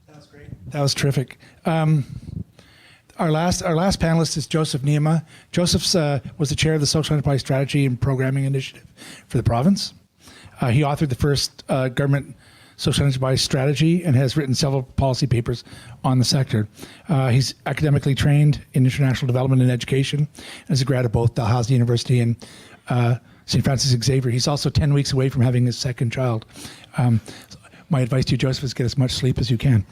That was great. That was terrific. Our last panelist is Joseph Niema. Joseph was the chair of the Social Enterprise Strategy and Programming Initiative for the province. He authored the first government social enterprise strategy and has written several policy papers on the sector. He's academically trained in international development and education and is a grad of both Dalhousie University and St. Francis Xavier. He's also 10 weeks away from having his second child. My advice to you, Joseph, is get as much sleep as you can.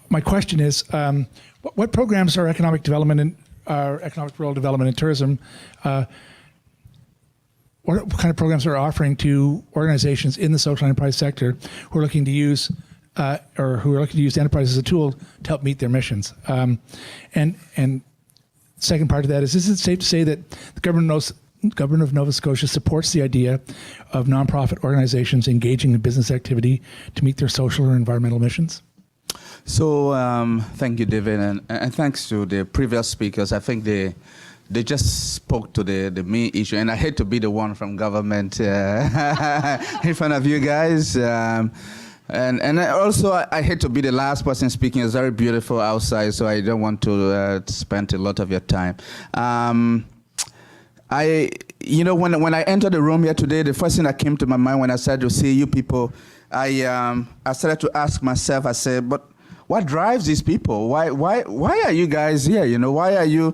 My question is, what programs are economic development and economic rural development and tourism? What kind of programs are offering to organizations in the social enterprise sector who are looking to use enterprise as a tool to help meet their missions? And second part of that is it safe to say that the government of Nova Scotia supports the idea of nonprofit organizations engaging in business activity to meet their social or environmental missions? So thank you, David, and thanks to the previous speakers. I think they just spoke to the main issue, and I hate to be the one from government in front of you guys. And also, I hate to be the last person speaking. It's very beautiful outside, so I don't want to spend a lot of your time. When I entered the room here today, the first thing that came to my mind when I started to see you people, I started to ask myself. I said, but what drives these people? Why are you guys here? Why are you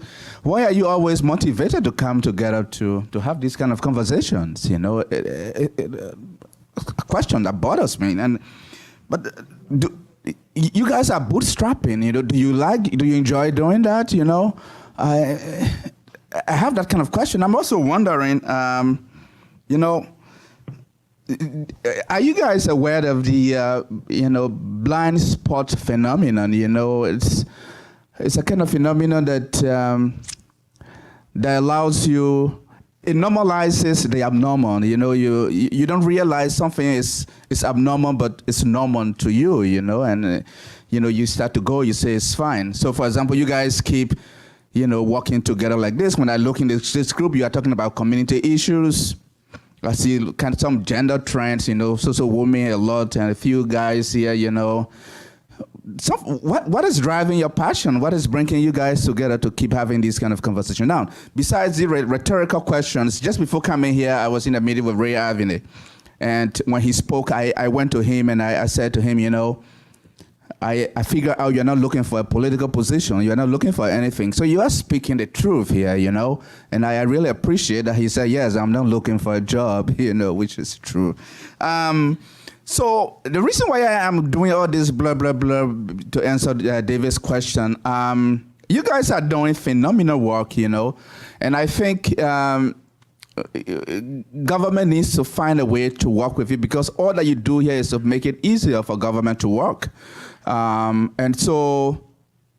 always motivated to come together to have these kind of conversations? A question that bothers me. But you guys are bootstrapping. Do you enjoy doing that? I have that kind of question. I'm also wondering, are you guys aware of the blind spot phenomenon? It's a kind of phenomenon that allows you. It normalizes the abnormal. You don't realize something is abnormal, but it's normal to you. And you start to go. You say it's fine. So, for example, you guys keep working together like this. When I look in this group, you are talking about community issues. I see kind of some gender trends, social women a lot, and a few guys here, So what is driving your passion? What is bringing you guys together to keep having these kind of conversation? Now, besides the rhetorical questions, just before coming here, I was in a meeting with Ray Avenue. And when he spoke, I went to him and I said to him, I figure out you're not looking for a political position. You're not looking for anything. So you are speaking the truth here, And I really appreciate that he said, yes, I'm not looking for a job, which is true. So the reason why I am doing all this blah, blah, blah to answer David's question, you guys are doing phenomenal work, And I think government needs to find a way to work with you because all that you do here is to make it easier for government to work. And so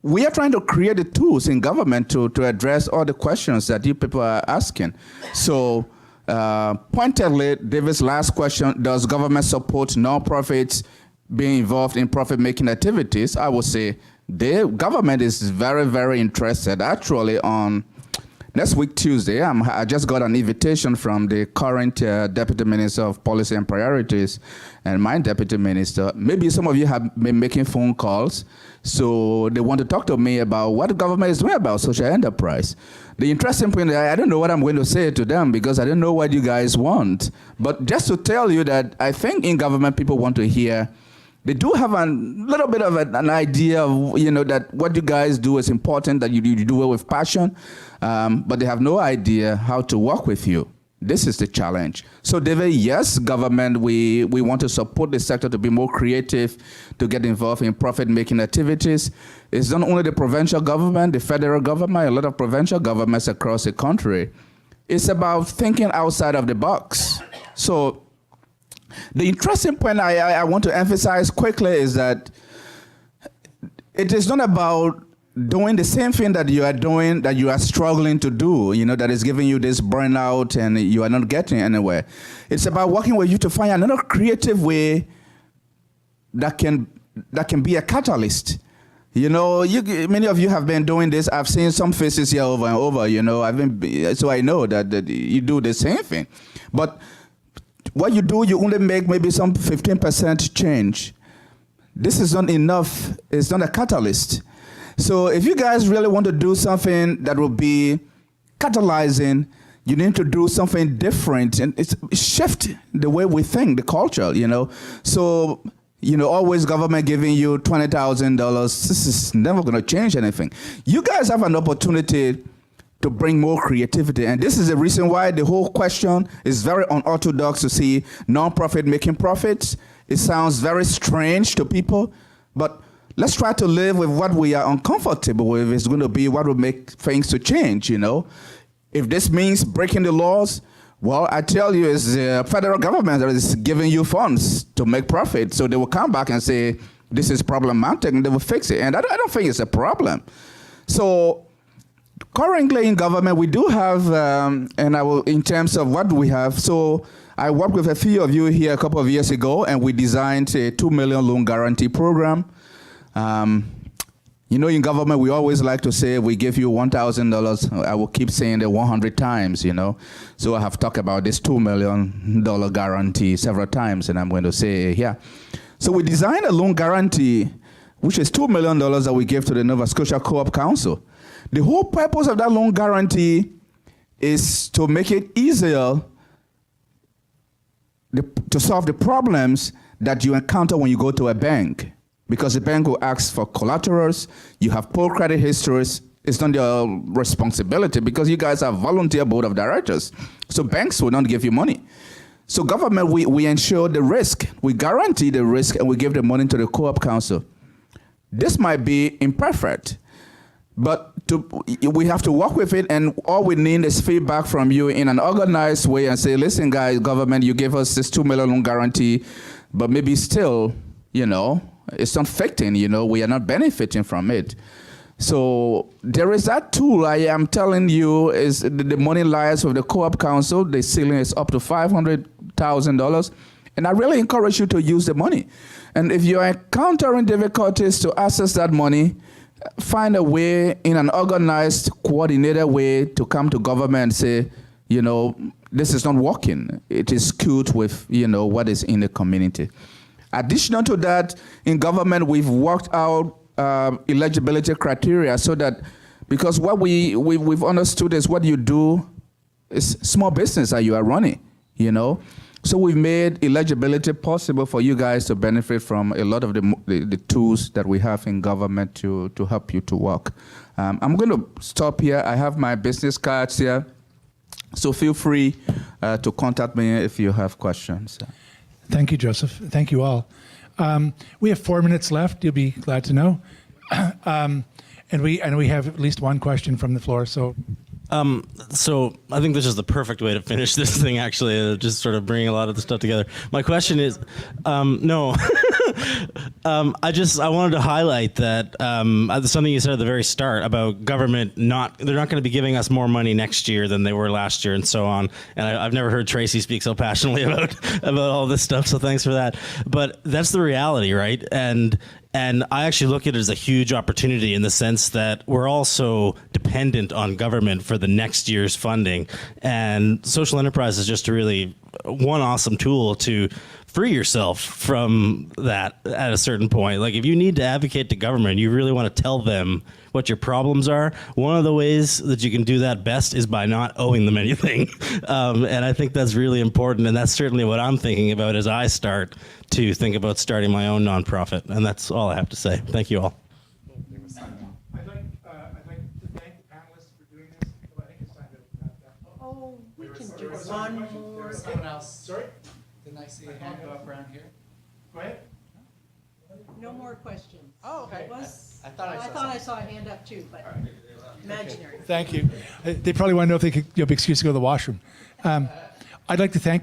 we are trying to create the tools in government to address all the questions that you people are asking. So pointedly, David's last question, does government support nonprofits being involved in profit-making activities? I would say the government is very, very interested. Actually, on next week, Tuesday, I just got an invitation from the current Deputy Minister of Policy and Priorities and my Deputy Minister. Maybe some of you have been making phone calls So they want to talk to me about what the government is doing about social enterprise. The interesting point, I don't know what I'm going to say to them because I don't know what you guys want. But just to tell you that I think in government people want to hear, they do have a little bit of an idea of, that what you guys do is important, that you do it with passion, but they have no idea how to work with you. This is the challenge. So, David, yes, government, we want to support the sector to be more creative, to get involved in profit-making activities. It's not only the provincial government, the federal government, a lot of provincial governments across the country. It's about thinking outside of the box. So, the interesting point I want to emphasize quickly is that it is not about doing the same thing that you are doing, that you are struggling to do, that is giving you this burnout and you are not getting anywhere. It's about working with you to find another creative way that can be a catalyst. Many of you have been doing this. I've seen some faces here over and over, so I know that you do the same thing. But what you do, you only make maybe some 15% change. This is not enough. It's not a catalyst. So if you guys really want to do something that will be catalyzing, you need to do something different and it's shift the way we think, the culture, So, always government giving you $20,000, this is never going to change anything. You guys have an opportunity to bring more creativity. And this is the reason why the whole question is very unorthodox to see non-profit making profits. It sounds very strange to people, but let's try to live with what we are uncomfortable with. It's going to be what will make things to change, If this means breaking the laws, well, I tell you, it's the federal government that is giving you funds to make profit. So they will come back and say, this is problematic, and they will fix it. And I don't think it's a problem. So currently in government, we do have, in terms of what we have, so I worked with a few of you here a couple of years ago, and we designed a $2 million loan guarantee program. In government, we always like to say, we give you $1,000. I will keep saying it 100 times, So I have talked about this $2 million guarantee several times, and I'm going to say it here. So we designed a loan guarantee, which is $2 million that we give to the Nova Scotia Co-op Council. The whole purpose of that loan guarantee is to make it easier to solve the problems that you encounter when you go to a bank. Because the bank will ask for collaterals, you have poor credit histories, it's not your responsibility because you guys are volunteer board of directors. So banks will not give you money. So government, we ensure the risk, we guarantee the risk, and we give the money to the co-op council. This might be imperfect, but we have to work with it, and all we need is feedback from you in an organized way and say, listen, guys, government, you gave us this $2 million loan guarantee, but maybe still, it's not fitting, we are not benefiting from it. So there is that tool I am telling you is the money lies with the co-op council. The ceiling is up to $500,000. And I really encourage you to use the money. And if you're encountering difficulties to access that money, find a way in an organized, coordinated way to come to government and say, this is not working. It is skewed with, what is in the community. Additional to that, in government, we've worked out eligibility criteria so that, because what we've understood is what you do is small business that you are running, So we've made eligibility possible for you guys to benefit from a lot of the tools that we have in government to help you to work. I'm going to stop here. I have my business cards here, so feel free to contact me if you have questions. Thank you, Joseph. Thank you all. We have 4 minutes left. You'll be glad to know. And we have at least one question from the floor. So I think this is the perfect way to finish this thing, actually, just sort of bringing a lot of the stuff together. My question is, no. I wanted to highlight that something you said at the very start about government they're not going to be giving us more money next year than they were last year and so on. And I've never heard Tracy speak so passionately about all this stuff. So thanks for that. But that's the reality, right? And I actually look at it as a huge opportunity in the sense that we're also dependent on government for the next year's funding. And social enterprise is just a really one awesome tool to free yourself from that at a certain point. Like if you need to advocate to government, you really want to tell them what your problems are. One of the ways that you can do that best is by not owing them anything. And I think that's really important. And that's certainly what I'm thinking about as I start to think about starting my own nonprofit. And that's all I have to say. Thank you all. I'd like to thank the panelists for doing this. I think it's time to wrap that. Oh, we can do one more. Someone else. Sorry? Didn't I see a hand go up around here? Go ahead. No more questions. Oh, okay. It was- I thought I saw I saw a hand up too, but imaginary. Thank you. They probably want to know if they could have an excuse to go to the washroom. I'd like to thank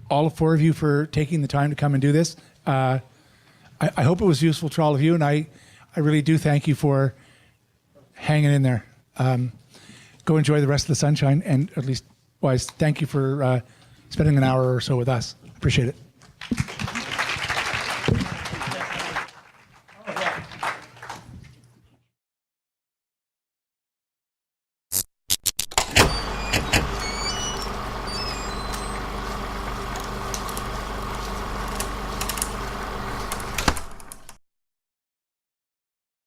all four of you for taking the time to come and do this. I hope it was useful to all of you, and I really do thank you for hanging in there. Go enjoy the rest of the sunshine, and at least, thank you for spending an hour or so with us. Appreciate it.